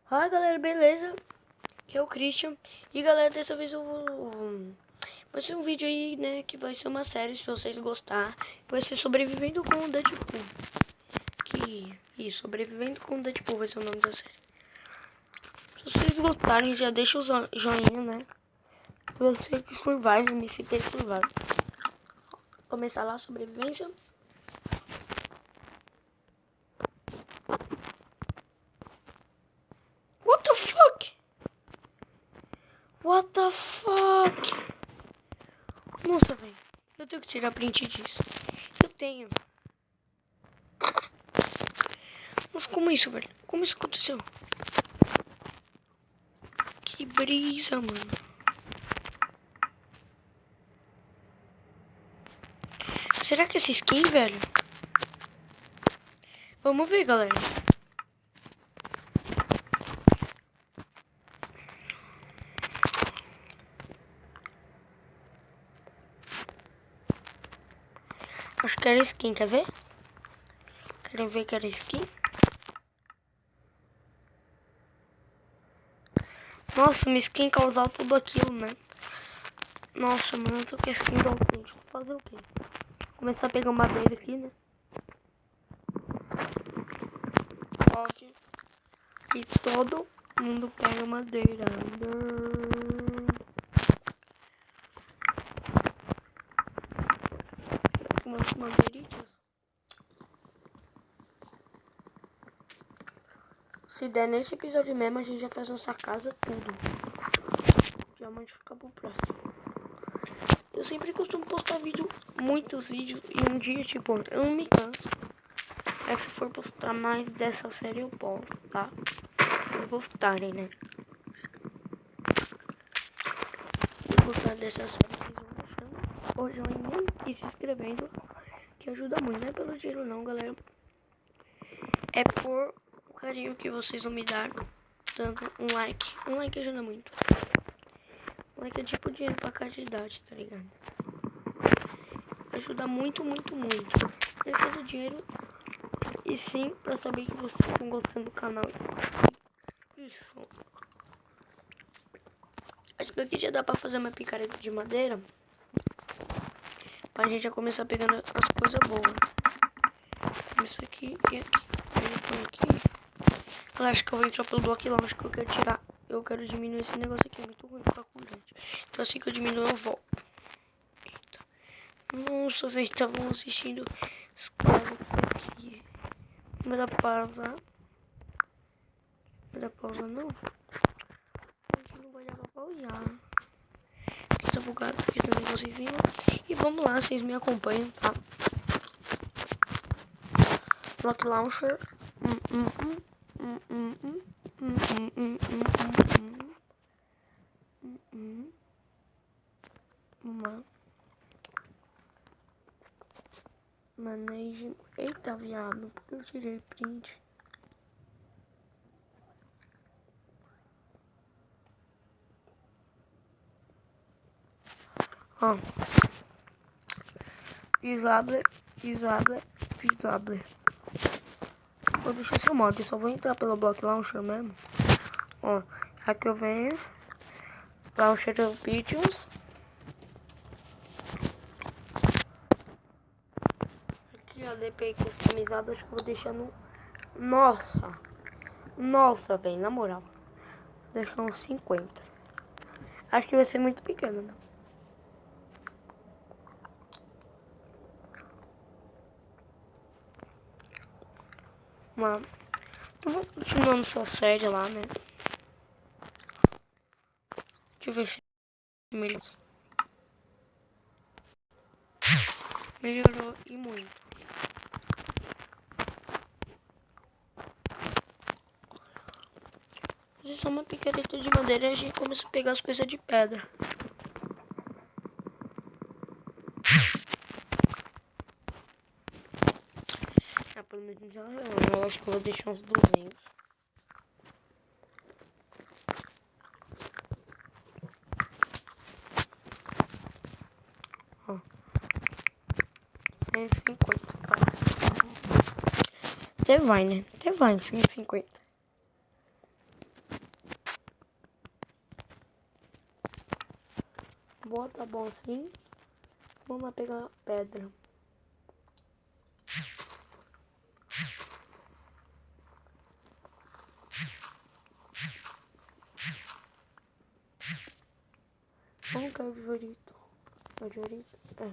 Fala galera, beleza? Aqui é o Christian. E galera, dessa vez eu vou... Vai ser um vídeo aí, né? Que vai ser uma série, se vocês gostarem. Vai ser Sobrevivendo com o Deadpool. Isso, Sobrevivendo com o Deadpool vai ser o nome da série. Se vocês gostarem, já deixa o joinha, né? Você que survive, MCP survive. Começar lá a sobrevivência. What the fuck? What the fuck? Nossa, velho. Eu tenho que tirar print disso. Eu tenho. Mas como isso, velho? Como isso aconteceu? Que brisa, mano. Será que essa skin, velho? Vamos ver, galera. Acho que era skin, quer ver? Querem ver que era skin? Nossa, uma skin causar tudo aquilo, né? Nossa, mano, eu tô com a skin do autêntico. Fazer o quê? Começar a pegar madeira aqui, né? Óbvio. E todo mundo pega madeira. Umas madeiritas. Se der nesse episódio mesmo, a gente já faz nossa casa tudo. Diamante fica pro próximo. Eu sempre costumo postar vídeo, muitos vídeos, e um dia, tipo, eu não me canso. É que se for postar mais dessa série eu posto, tá? Se vocês gostarem, né? Se gostar dessa série, vocês vão deixando o joinha e se inscrevendo, que ajuda muito. Não é pelo dinheiro não, galera. É por o carinho que vocês vão me dar, dando um like. Um like ajuda muito. Um like é tipo dinheiro pra caridade, tá ligado? Ajuda muito, muito, muito. Não é pelo dinheiro, e sim pra saber que vocês estão gostando do canal. Isso. Acho que aqui já dá pra fazer uma picareta de madeira. Pra gente já começar pegando as coisas boas. Isso aqui e aqui. Aí eu ponho aqui. Eu acho que eu vou entrar pelo bloco lá. Acho que eu quero tirar. Eu quero diminuir esse negócio aqui. É muito ruim ficar com gente. Então assim que eu diminuo eu volto. Eita. Nossa, velho. Estavam assistindo os quadros aqui. Não dá pra pausar. Não dá pra pausar não. A gente não vai dar pra pausar. Tá bugado aqui também vocês viram. E vamos lá, vocês me acompanham, tá? Block Launcher. Manejo. Eita, viado. Porque eu tirei print. Ó. Pisable. Vou deixar esse modo. Eu só vou entrar pelo Block Launcher mesmo. Ó. Aqui eu venho. Launcher of Videos. Aqui, ó. DPI customizado. Acho que eu vou deixar no... Nossa, velho. Na moral. Vou deixar uns 50. Acho que vai ser muito pequeno, né? Mas eu vou continuando sua série lá, né? Deixa eu ver se melhorou e muito. Mas isso é uma picareta de madeira e a gente começa a pegar as coisas de pedra. Ah, pelo menos já eu acho que eu vou deixar uns 200. Ó. 150. Até vai, né? Até vai, 150. Boa, tá bom assim. Vamos lá pegar pedra. Vamos cair o jorito. O jorito? É.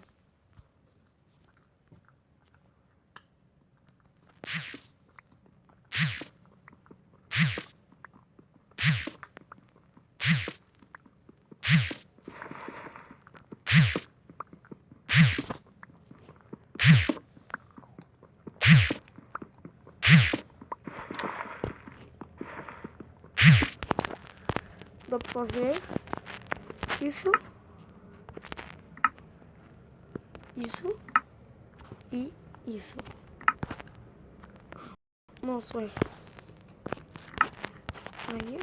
Dá pra fazer isso, isso e isso. Nossa, ué. Aí.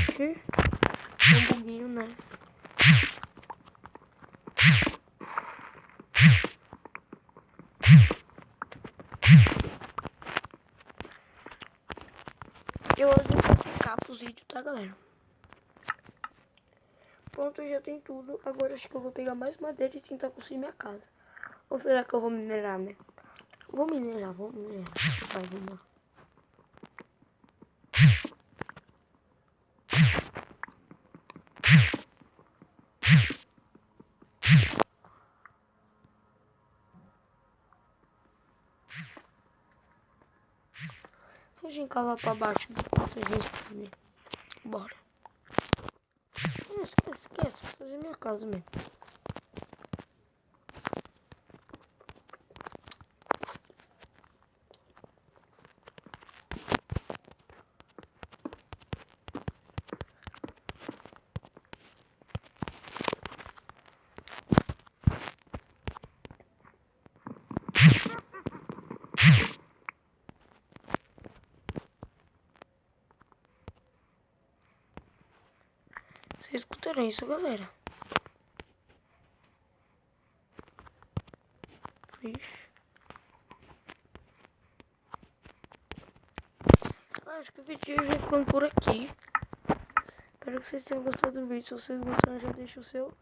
Aqui. Um buguinho, né? Eu vou fazer capa os vídeos, tá, galera? Pronto, já tem tudo. Agora acho que eu vou pegar mais madeira e tentar construir minha casa. Ou será que eu vou minerar, né? Vou minerar, vou minerar. Vai, vamos lá. Se a gente cavar pra baixo, depois a gente também. Bora. Esquece. Vou fazer minha casa mesmo. Vocês escutaram isso, galera? Ixi. Acho que o vídeo já ficando por aqui. Espero que vocês tenham gostado do vídeo. Se vocês gostaram, já deixa o seu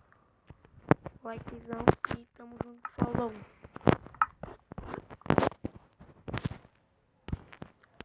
likezão. E tamo junto. Falou!